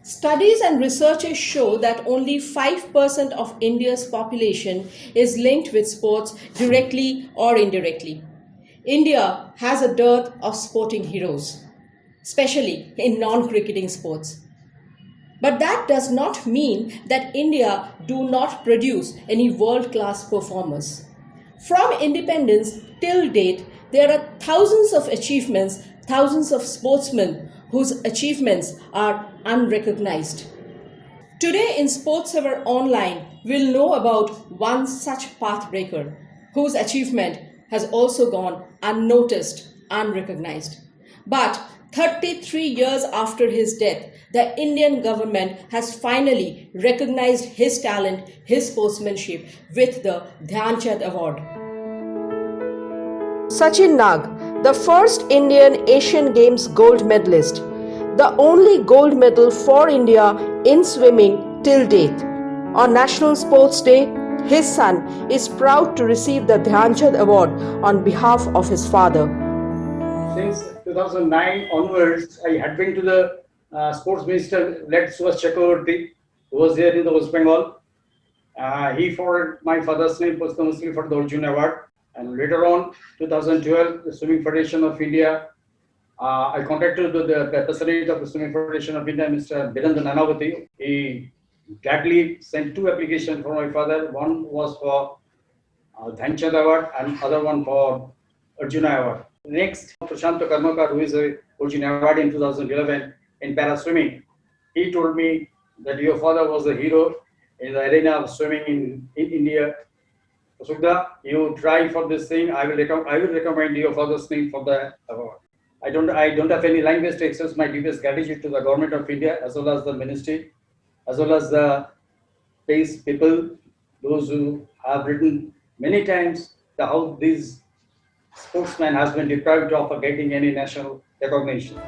Studies and researches show that only 5% of India's population is linked with sports directly or indirectly. India has a dearth of sporting heroes, especially in non-cricketing sports. But that does not mean that India do not produce any world-class performers. From independence till date, there are thousands of achievements, thousands of sportsmen whose achievements are unrecognized. Today in SportsEver Online, we'll know about one such pathbreaker whose achievement has also gone unnoticed, unrecognized. But 33 years after his death, the Indian government has finally recognized his talent, his sportsmanship with the Dhyan Chand Award. Sachin Nag, the first Indian Asian Games gold medalist, the only gold medal for India in swimming till date. On National Sports Day, his son is proud to receive the Dhyan Chand Award on behalf of his father. Since 2009 onwards, I had been to the sports minister, led Subhash Chakraborty, who was there in the West Bengal. He forwarded my father's name posthumously for the Arjuna Award. And later on, 2012, the Swimming Federation of India, I contacted the president of the Swimming Federation of India, Mr. Birendra Nanavati. He gladly sent 2 applications for my father. One was for Dhyan Chand Award and other one for Arjuna Award. Next, Prashanta Karmakar, who is a Arjuna Award in 2011 in para swimming, he told me that your father was a hero in the arena of swimming in India. Sugda, you try for this thing. I will recommend your father's name for the award. I don't have any language to express my deepest gratitude to the government of India, as well as the ministry, as well as the people, those who have written many times how these sportsmen has been deprived of getting any national recognition.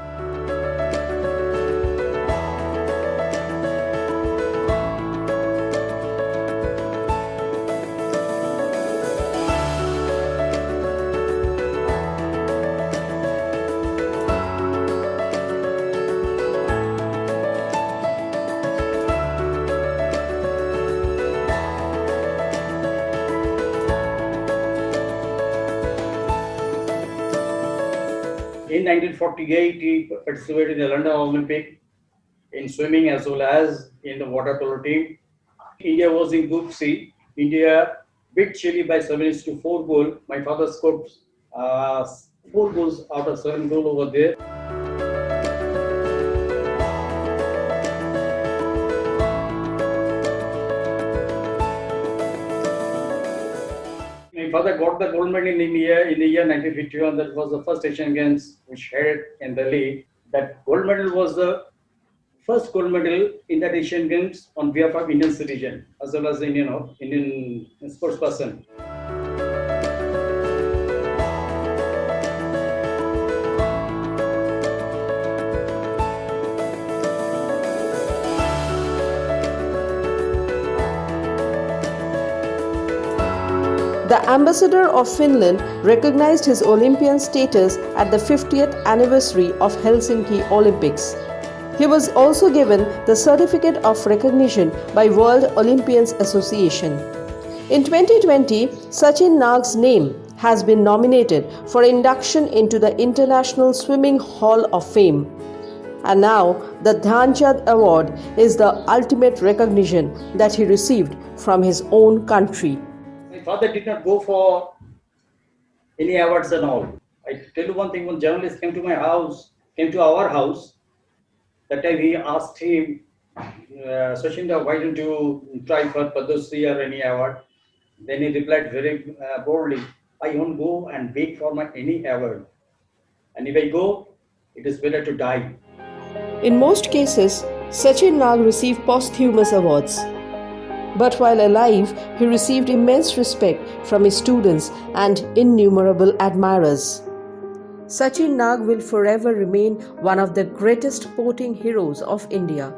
In 1948, he participated in the London Olympic in swimming as well as in the water polo team. India was in Group C. India beat Chile by 7-4 goal. My father scored 4 goals out of 7 goals over there. My father got the gold medal in India in the year 1951. That was the first Asian Games which held in Delhi. That gold medal was the first gold medal in that Asian Games on behalf of Indian citizen as well as Indian sports person. The ambassador of Finland recognized his Olympian status at the 50th anniversary of Helsinki Olympics. He was also given the Certificate of Recognition by World Olympians Association. In 2020, Sachin Nag's name has been nominated for induction into the International Swimming Hall of Fame. And now, the Dhyan Chand Award is the ultimate recognition that he received from his own country. My father did not go for any awards and all. I tell you one thing, when journalists came to my house, came to our house, that time he asked him, Sachin, why don't you try for Padma Shri or any award? Then he replied very boldly, I won't go and beg for any award. And if I go, it is better to die. In most cases, Sachin Nag received posthumous awards. But while alive, he received immense respect from his students and innumerable admirers. Sachin Nag will forever remain one of the greatest sporting heroes of India.